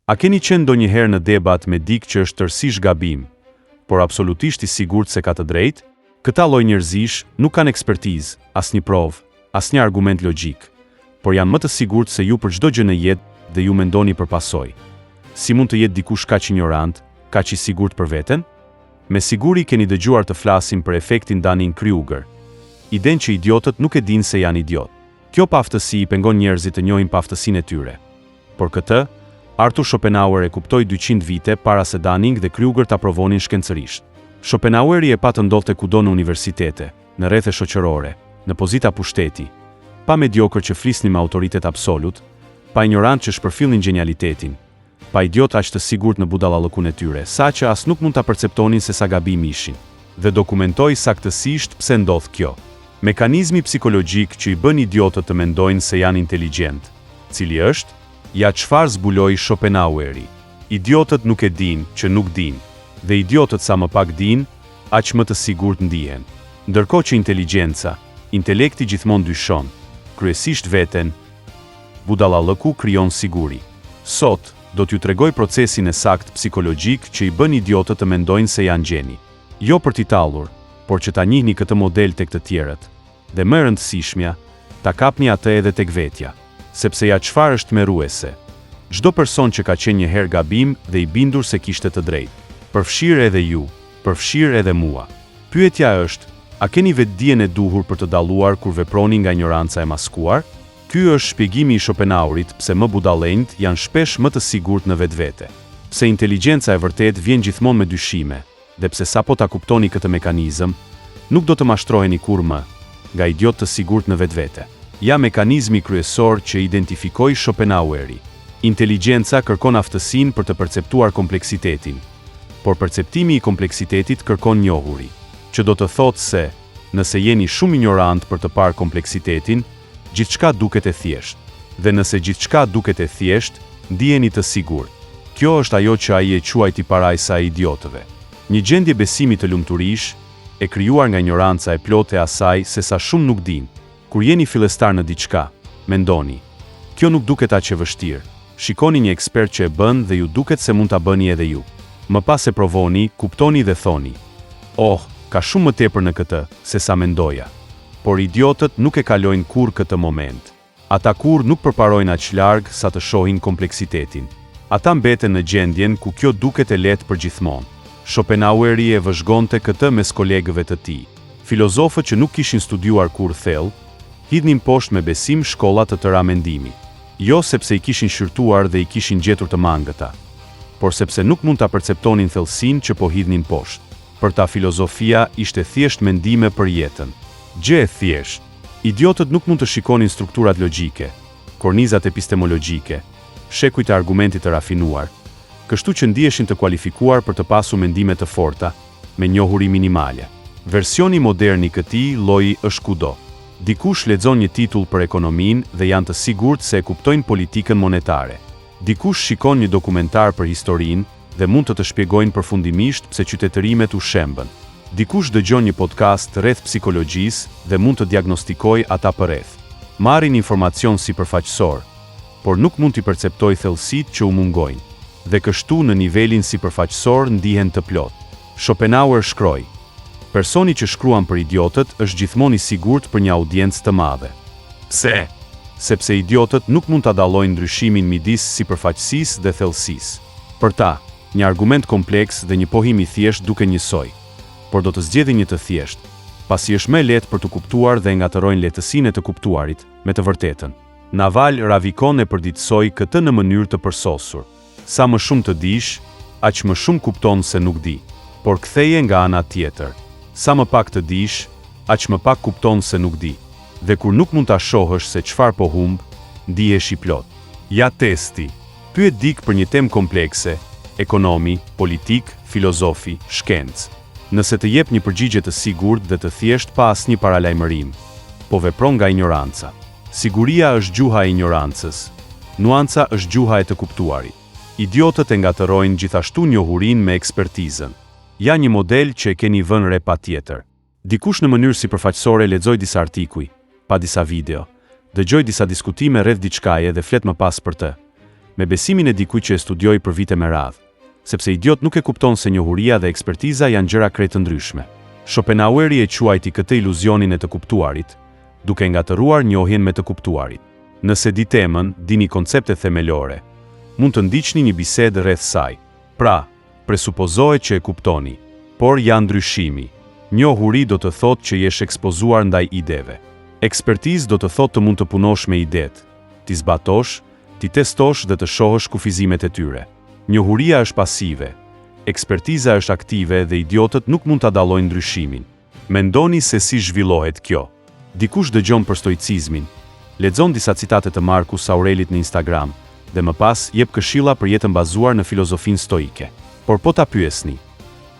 A keni qenë ndonjëherë në debat me dikë që është tërësisht gabim, por absolutisht i sigurt se ka të drejtë? Këta lloj njerëzish nuk kanë ekspertizë, asnjë provë, asnjë argument logjik, por janë më të sigurt se ju për çdo gjë në jetë dhe ju mendoni për pasojë. Si mund të jetë dikush kaq ignorant, kaq i sigurt për veten? Me siguri keni dëgjuar të flasim për efektin Dunning-Kruger. Idenë që idiotët nuk e dinë se janë idiot. Kjo paftësi i pengon njerëzit të njohin paftësinë e tyre. Por këtë, Arthur Schopenhauer e kuptoi 200 vite para se Dunning dhe Kruger ta provonin shkencërisht. Schopenhaueri e pa të ndodhte kudo në universitete, në rrethe shoqërore, në pozita pushteti, pa mediokër që flisnin me autoritet absolut, pa ignorant që shpërfillnin genialitetin, pa idiot aq të sigurt në budallallëkun e tyre, saqë as nuk mund ta perceptonin se sa gabim ishin. Dhe dokumentoi saktësisht pse ndodh kjo. Mekanizmi psikologjik që i bën idiotët të mendojnë se janë inteligjent, cili është? Ja çfarë zbuloi Schopenhaueri. Idiotët nuk e dinë që nuk dinë, dhe idiotët sa më pak dinë, aq më të sigurt ndihen. Ndërkohë që inteligjenca, intelekti gjithmonë dyshon, kryesisht veten, budallallëku krijon siguri. Sot do t'ju tregoj procesin e saktë psikologjik që i bën idiotët të mendojnë se janë gjeni. Jo për t'i tallur, por që ta njihni këtë model tek të tjerët, dhe më e rëndësishmja, ta kapni atë edhe tek vetja, sepse ja çfarë është merruese. Çdo person që ka qenë një herë gabim dhe i bindur se kishte të drejtë, përfshirë edhe ju, përfshirë edhe mua. Pyetja është, a keni vetdijen e duhur për të dalluar kur veproni nga ignoranca e maskuar? Ky është shpjegimi i Schopenhauerit pse më budallënjt janë shpesh më të sigurt në vetvete. Pse inteligjenca e vërtet vjen gjithmonë me dyshime, dhe pse sapo ta kuptoni këtë mekanizëm, nuk do të mashtroheni kurrë më nga idiot të sigurt në vetvete. Ja mekanizmi kryesor që identifikoi Schopenhaueri. Inteligjenca kërkon aftësinë për të perceptuar kompleksitetin, por perceptimi i kompleksitetit kërkon njohuri, që do të thotë se, nëse jeni shumë ignorant për të parë kompleksitetin, gjithçka duket e thjeshtë, dhe nëse gjithçka duket e thjeshtë, ndiheni të sigurt. Kjo është ajo që ai e quajti paraj sa idiotëve. Një gjendje besimi të lumturish, e krijuar nga ignoranca e plotë e asaj se sa shumë nuk din. Kur jeni fillestar në diçka, mendoni, kjo nuk duket aq e vështirë. Shikoni një ekspert që e bën dhe ju duket se mund ta bëni edhe ju. Më pas e provoni, kuptoni dhe thoni, "Oh, ka shumë më tepër në këtë se sa mendoja." Por idiotët nuk e kalojnë kurrë këtë moment. Ata kurrë nuk përparojnë aq larg sa të shohin kompleksitetin. Ata mbeten në gjendjen ku kjo duket e lehtë për gjithmonë. Schopenhaueri e vëzhgonte këtë mes kolegëve të tij. Filozofët që nuk kishin studiuar kurrë thellë, hidhnin poshtë me besim shkolla të tëra mendimi. Jo sepse i kishin shqyrtuar dhe i kishin gjetur të mangëta, por sepse nuk mund ta perceptonin thellësinë që po hidhnin poshtë. Për ta filozofia ishte thjesht mendime për jetën. Gjë e thjeshtë. Idiotët nuk mund të shikonin strukturat logjike, kornizat epistemologjike, shekujt e argumentit të rafinuar, kështu që ndiheshin të kualifikuar për të pasur mendime të forta, me njohuri minimale. Versioni modern i këtij lloji është kudo. Dikush lexon një titull për ekonominë dhe janë të sigurt se e kuptojnë politikën monetare. Dikush shikon një dokumentar për historinë dhe mund të shpjegojnë përfundimisht pse qytetërimet u shembën. Dikush dëgjon një podcast rreth psikologjisë dhe mund të diagnostikojë ata përreth. Marrin informacion sipërfaqësor, por nuk mund t'i perceptojë thellësitë që u mungojnë. Dhe kështu në nivelin sipërfaqësor ndihen të plot. Schopenhauer shkroi: personi që shkruan për idiotët është gjithmonë i sigurt për një audiencë të madhe. Pse? Sepse idiotët nuk mund ta dallojnë ndryshimin midis sipërfaqësisë dhe thellësisë. Për ta, një argument kompleks dhe një pohim i thjeshtë duken njësoj, por do të zgjedhë një të thjeshtë, pasi është më lehtë për të kuptuar dhe ngatërojnë lehtësinë e të kuptuarit me të vërtetën. Naval Ravikant e përditësoi këtë në mënyrë të përsosur. Sa më shumë të dish, aq më shumë kupton se nuk di, por ktheje nga ana tjetër. Sa më pak të dish, aq më pak kupton se nuk di. Dhe kur nuk mund ta shohësh se çfarë po humb, ndihesh i plot. Ja testi. Pyet dik për një temë komplekse, ekonomi, politik, filozofi, shkencë. Nëse të jep një përgjigje të sigurt dhe të thjesht pa asnjë paralajmërim, po vepron nga ignoranca. Siguria është gjuha e ignorancës. Nuanca është gjuha e të kuptuarit. Idiotët e ngatërojnë gjithashtu njohurinë me ekspertizën. Ja një model që e keni vënë re patjetër. Dikush në mënyrë sipërfaqësore lexoi disa artikuj, pa disa video, dëgjoi disa diskutime rreth diçkaje dhe flet më pas për të. me besimin e dikujt që e studioi për vite me radhë, sepse idiot nuk e kupton se njohuria dhe ekspertiza janë gjëra krejt të ndryshme. Schopenhaueri e quajti këtë iluzionin e të kuptuarit, duke ngatëruar njohjen me të kuptuarit. Nëse di temën, dini konceptet themelore, mund të ndiqni një bisedë rreth saj. Pra, presupozohet që e kuptoni, por janë ndryshimi. Njohuri do të thotë që jesh ekspozuar ndaj ideve. Ekspertizë do të thotë të mund të punosh me idet, ti zbatosh, ti testosh dhe të shohësh kufizimet e tyre. Njohuria është pasive, ekspertiza është aktive dhe idiotët nuk mund ta dallojnë ndryshimin. Mendoni se si zhvillohet kjo. Dikush dëgjon për stoicizmin, lexon disa citate të Marcus Aurelit në Instagram dhe më pas jep këshilla për jetën bazuar në filozofinë stoike. Por po ta pyesni,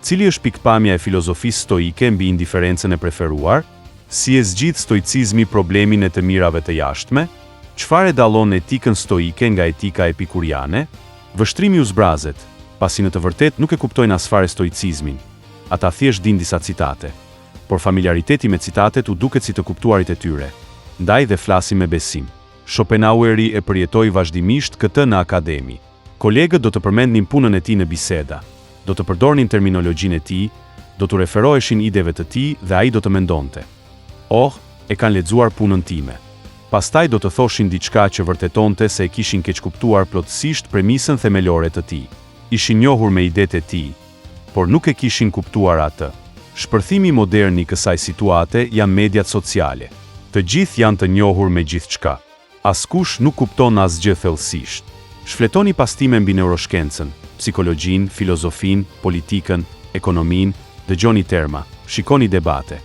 cili është pikpamja e filozofisë stoike mbi indiferencën e preferuar? Si e zgjidh stoicizmi problemin e të mirave të jashtme? Çfarë dallon etikën stoike nga etika epikuriane? Vështrimi u zbrazet, pasi në të vërtetë nuk e kuptojnë asfare stoicizmin. Ata thjesht din disa citate, por familiariteti me citatet u duket si të kuptuarit e tyre. Ndaj dhe flasim me besim. Schopenhaueri e përjetoi vazhdimisht këtë në akademi. Kolegët do të përmendnin punën e tij në biseda, do të përdornin terminologjinë e tij, do të referoheshin ideve të tij dhe ai do të mendonte: "Oh, e kanë lexuar punën time." Pastaj do të thoshin diçka që vërtetonte se e kishin keq kuptuar plotësisht premisën themelore të tij. Ishin njohur me idetë e tij, por nuk e kishin kuptuar atë. Shpërthimi modern i kësaj situate janë mediat sociale. Të gjithë janë të njohur me gjithçka. Askush nuk kupton asgjë thellësisht. Shfletoni pastime mbi neuroshkencën, psikologjinë, filozofinë, politikën, ekonominë, dëgjoni terma, shikoni debate.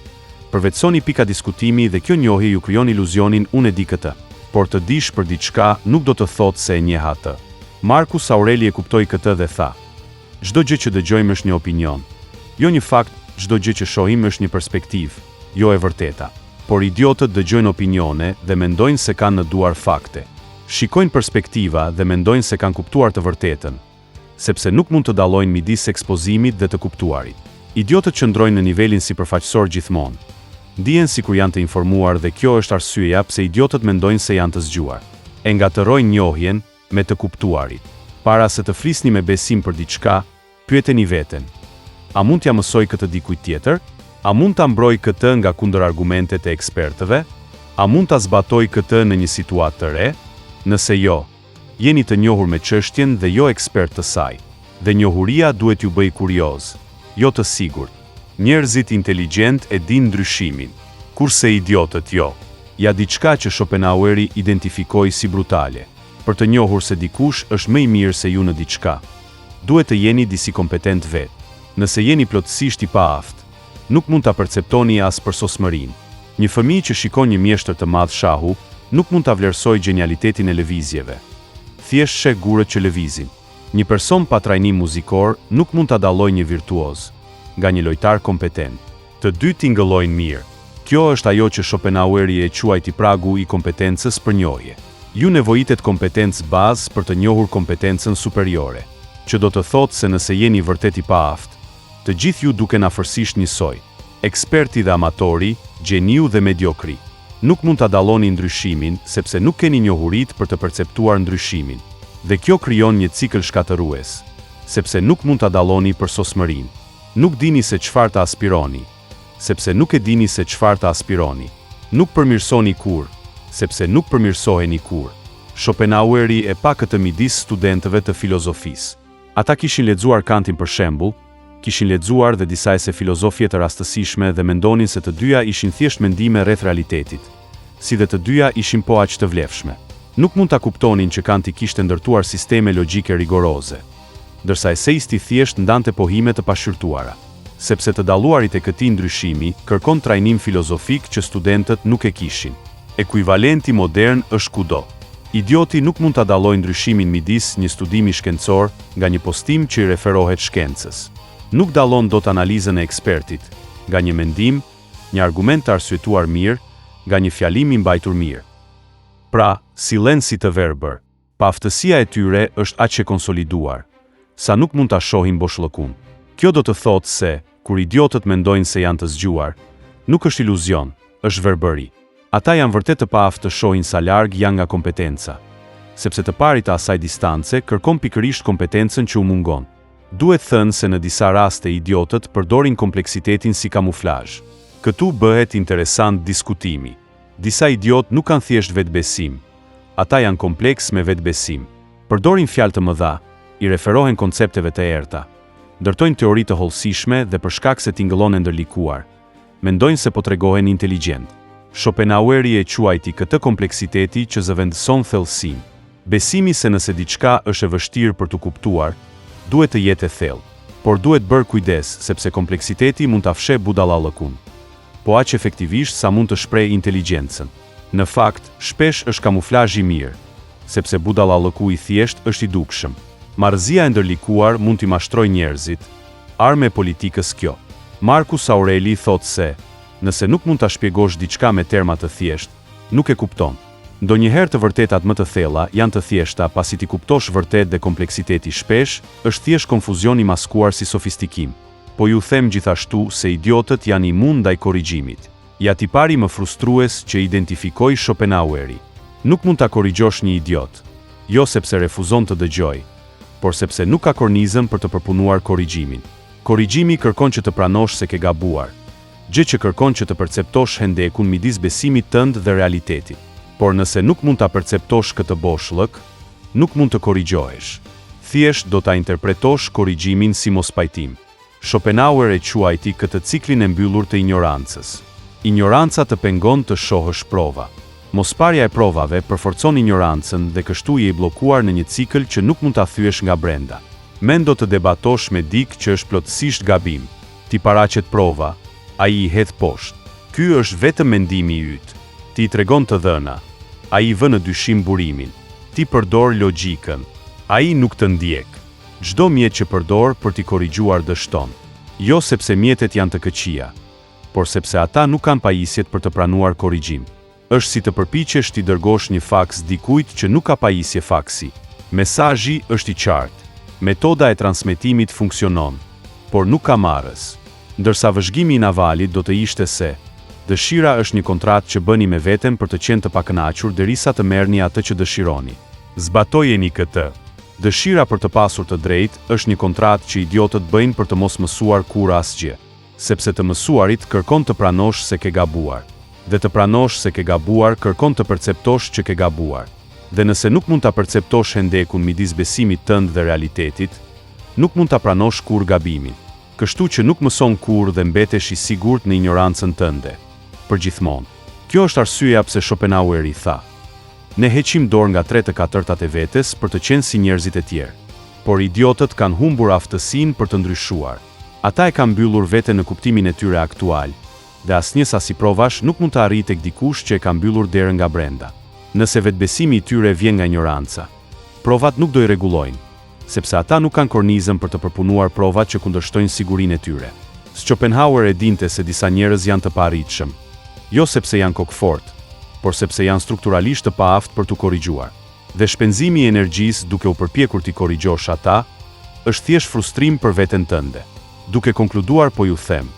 Përvetsoni pika diskutimi dhe kjo njohje ju krijon iluzionin unë e di këtë. Por të dish për diçka nuk do të thotë se e njeh atë. Marcus Aureli e kuptoi këtë dhe tha: "Çdo gjë që dëgjojmë është një opinion. Jo një fakt, çdo gjë që shohim është një perspektivë, jo e vërteta." Por idiotët dëgjojnë opinione dhe mendojnë se kanë në duar fakte. Shikojnë perspektiva dhe mendojnë se kanë kuptuar të vërtetën, sepse nuk mund të dallojnë midis ekspozimit dhe të kuptuarit. Idiotët qëndrojnë në nivelin sipërfaqësor gjithmonë. Ndihen sikur janë të informuar dhe kjo është arsyeja pse idiotët mendojnë se janë të zgjuar. E ngatërojnë njohjen me të kuptuarit. Para se të flisni me besim për diçka, pyeteni veten: a mund t'ja mësoj këtë dikujt tjetër? A mund ta mbroj këtë nga kundërargumentet e ekspertëve? A mund ta zbatoj këtë në një situatë të re? Nëse jo, jeni të njohur me çështjen dhe jo ekspert të saj. Dhe njohuria duhet ju bëj kurioz, jo të sigurt. Njerëzit inteligjent e din ndryshimin, kurse idiotët jo. Ja diçka që Schopenhaueri identifikoi si brutale. Për të njohur se dikush është më i mirë se ju në diçka, duhet të jeni disi kompetent vetë. Nëse jeni plotësisht i paaftë, nuk mund ta perceptoni as për sosmërinë. Një fëmijë që shikon një mjeshtër të madh shahu, nuk mund ta vlerësojë genialitetin e lëvizjeve. Thjesht sheh gurët që lëvizin. Një person pa trajnim muzikor nuk mund ta dallojë një virtuoz nga një lojtar kompetent. Të dy tingëllojnë mirë. Kjo është ajo që Schopenhaueri e quajti pragu i kompetencës për njohje. Ju nevojitet kompetencë bazë për të njohur kompetencën superiore, që do të thotë se nëse jeni vërtet i paaftë, të gjithë ju duken afërsisht njësoj. Eksperti dhe amatori, gjeniu dhe mediokri. Nuk mund ta dalloni ndryshimin sepse nuk keni njohurit për të perceptuar ndryshimin. Dhe kjo krijon një cikël shkatërues, sepse nuk mund ta dalloni për sosmërinë. Nuk dini se çfarë të aspironi, sepse nuk e dini se çfarë të aspironi. Nuk përmirësoni kur, sepse nuk përmirësoheni kur. Schopenhaueri e pa këtë midis studentëve të filozofisë. Ata kishin lexuar Kantin për shembull, kishin lexuar dhe disa ese filozofie të rastësishme dhe mendonin se të dyja ishin thjesht mendime rreth realitetit, si dhe të dyja ishin po aq të vlefshme. Nuk mund ta kuptonin që Kanti kishte ndërtuar sisteme logjike rigoroze, ndërsa eseisti thjesht ndante pohime të pashqyrtuara. Sepse të dalluarit e këtij ndryshimi kërkon trajnim filozofik që studentët nuk e kishin. Ekuivalenti modern është kudo. Idioti nuk mund ta dallojë ndryshimin midis një studimi shkencor nga një postim që i referohet shkencës. Nuk dallon dot analizën e ekspertit nga një mendim, një argument të arsyetuar mirë, nga një fjalim i mbajtur mirë. Pra, silenci të verbër, paaftësia e tyre është aq e konsoliduar, sa nuk mund ta shohin boshllëkun. Kjo do të thotë se, kur idiotët mendojnë se janë të zgjuar, nuk është iluzion, është verbëri. Ata janë vërtet të paaftë të shohin sa larg janë nga kompetenca, sepse të parit asaj distance kërkon pikërisht kompetencën që u mungon. Duhet thënë se në disa raste idiotët përdorin kompleksitetin si kamuflazh. Këtu bëhet interesant diskutimi. Disa idiot nuk kanë thjesht vetbesim. Ata janë kompleks me vetbesim. Përdorin fjalë të mëdha, i referohen koncepteve të errta. Ndërtojnë teori të hollësishme dhe për shkak se tingëllon e ndërlikuar. Mendojnë se po tregohen inteligjent. Schopenhaueri e quajti këtë kompleksiteti që zëvendëson thellësinë. Besimi se nëse diçka është e vështirë për të kuptuar, duhet të jetë e thellë, por duhet bërë kujdes sepse kompleksiteti mund ta fshë budallallëkun. Po aq efektivisht sa mund të shprehë inteligjencën. Në fakt, shpesh është kamuflazh i mirë, sepse budallallëku i thjesht është i dukshëm. Marrëzia e ndërlikuar mund t'i mashtrojë njerëzit. Armë e politikës kjo. Marcus Aureli thotë se, nëse nuk mund ta shpjegosh diçka me terma të thjeshtë, nuk e kupton. Ndonjëherë të vërtetat më të thella janë të thjeshta pasi ti kuptosh vërtet dhe kompleksiteti shpesh është thjesht konfuzion i maskuar si sofistikim. Po ju them gjithashtu se idiotët janë imun ndaj korrigjimit. Ja ti pari më frustrues që identifikoi Schopenhaueri. Nuk mund ta korrigjosh një idiot, jo sepse refuzon të dëgjoj, por sepse nuk ka kornizën për të përpunuar korrigjimin. Korrigjimi kërkon që të pranosh se ke gabuar, gjë që kërkon që të perceptosh hendekun midis besimit tënd dhe realitetit. Por nëse nuk mund ta perceptosh këtë boshllëk, nuk mund të korrigjohesh. Thjesht do ta interpretosh korrigjimin si mospajtim. Schopenhauer e quajti këtë ciklin e mbyllur të ignorancës. Ignoranca të pengon të shohësh prova. Mosparja e provave përforcon ignorancën dhe kështu je i bllokuar në një cikël që nuk mund ta thyesh nga brenda. Mendo të debatosh me dikë që është plotësisht gabim. Ti paraqet prova, ai i hedh poshtë. Ky është vetëm mendimi i yt. Ti i tregon të dhëna, ai i vë në dyshim burimin. Ti përdor logjikën, ai nuk të ndjek. Çdo mjet që përdor për t'i korrigjuar dështon. Jo sepse mjetet janë të këqija, por sepse ata nuk kanë pajisjet për të pranuar korrigjim. Është si të përpiqesh t'i dërgosh një faks dikujt që nuk ka pajisje faksi. Mesazhi është i qartë. Metoda e transmetimit funksionon, por nuk ka marrës. Ndërsa vëzhgimi i Navalit do të ishte se dëshira është një kontratë që bëni me veten për të qenë të pakënaqur derisa të merrni atë që dëshironi. Zbatojeni këtë. Dëshira për të pasur të drejtë është një kontratë që idiotët bëjnë për të mos mësuar kur asgjë, sepse të mësuarit kërkon të pranosh se ke gabuar, dhe të pranosh se ke gabuar kërkon të perceptosh që ke gabuar. Dhe nëse nuk mund ta perceptosh hendekun midis besimit tënd dhe realitetit, nuk mund ta pranosh kur gabimin. Kështu që nuk mëson kur dhe mbetesh i sigurt në ignorancën tënde. Përgjithmonë. Kjo është arsyeja pse Schopenhaueri tha: ne heqim dorë nga 3/4 e vetes për të qenë si njerëzit e tjerë. Por idiotët kanë humbur aftësinë për të ndryshuar. Ata e kanë mbyllur veten në kuptimin e tyre aktual, dhe asnjë sasi provash nuk mund të arrijë tek dikush që e ka mbyllur derën nga brenda. Nëse vetbesimi i tyre vjen nga ignoranca, provat nuk do i rregullojnë, sepse ata nuk kanë kornizën për të përpunuar provat që kundërshtojnë sigurinë e tyre. Schopenhauer e dinte se disa njerëz janë të paarritshëm, jo sepse janë kokfort, por sepse janë strukturalisht të paaftë për t'u korrigjuar. Dhe shpenzimi i energjisë duke u përpjekur t'i korrigjosh ata, është thjesht frustrim për veten tënde. Duke konkluduar po ju them,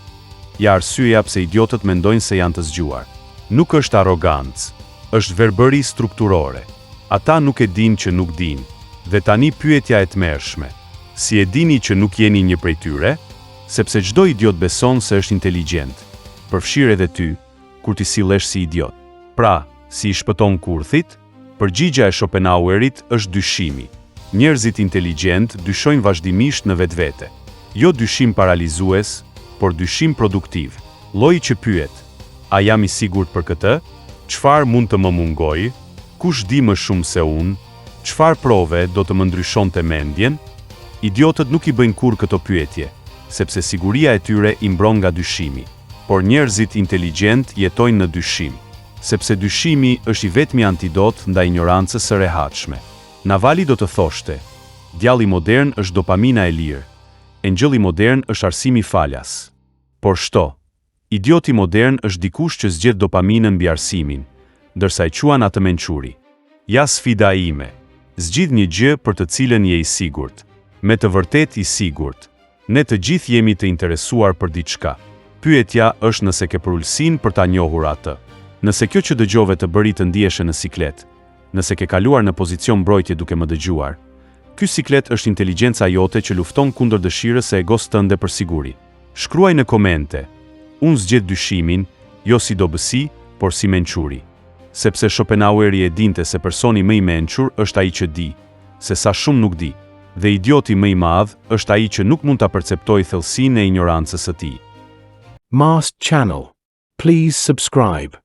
ja arsyeja pse idiotët mendojnë se janë të zgjuar. Nuk është arrogancë, është verbëri strukturore. Ata nuk e dinë që nuk dinë. Dhe tani pyetja e tmerrshme. Si e dini që nuk jeni një prej tyre? Sepse çdo idiot beson se është inteligjent. Përfshirë edhe ty, kur ti sillesh si idiot. Pra, si i shpëton kurthit? Përgjigja e Schopenhauerit është dyshimi. Njerëzit inteligjent dyshojnë vazhdimisht në vetvete. Jo dyshim paralizues, por dyshim produktiv. Lloji që pyet: a jam i sigurt për këtë? Çfarë mund të më mungojë? Kush di më shumë se unë? Çfarë prove do të më ndryshonte mendjen? Idiotët nuk i bëjnë kurrë këto pyetje, sepse siguria e tyre i mbron nga dyshimi. Por njerëzit inteligjent jetojnë në dyshim, sepse dyshimi është i vetmi antidot ndaj ignorancës së rehatshme. Navali do të thoshte: djalli modern është dopamina e lirë, engjëlli modern është arsimi falas. Por shto, idioti modern është dikush që zgjedh dopaminën mbi arsimin, ndërsa e quan atë mençuri. Ja sfida ime. Zgjidh një gjë për të cilën je i sigurt. Me të vërtet i sigurt. Ne të gjithë jemi të interesuar për diçka. Pyetja është nëse ke përulësinë për ta njohur atë. Nëse kjo që dëgjove të bëri të ndihesh në siklet, nëse ke kaluar në pozicion mbrojtje duke më dëgjuar, ky siklet është inteligjenca jote që lufton kundër dëshirës së egos tënde për siguri. Shkruaj në komente: unë zgjedh dyshimin, jo si dobësi, por si mençuri. Sepse Schopenhaueri e dinte se personi më i mençur është ai që di, se sa shumë nuk di, dhe idioti më i madh është ai që nuk mund ta perceptojë thellësinë e ignorancës së tij. Mast Channel. Please subscribe.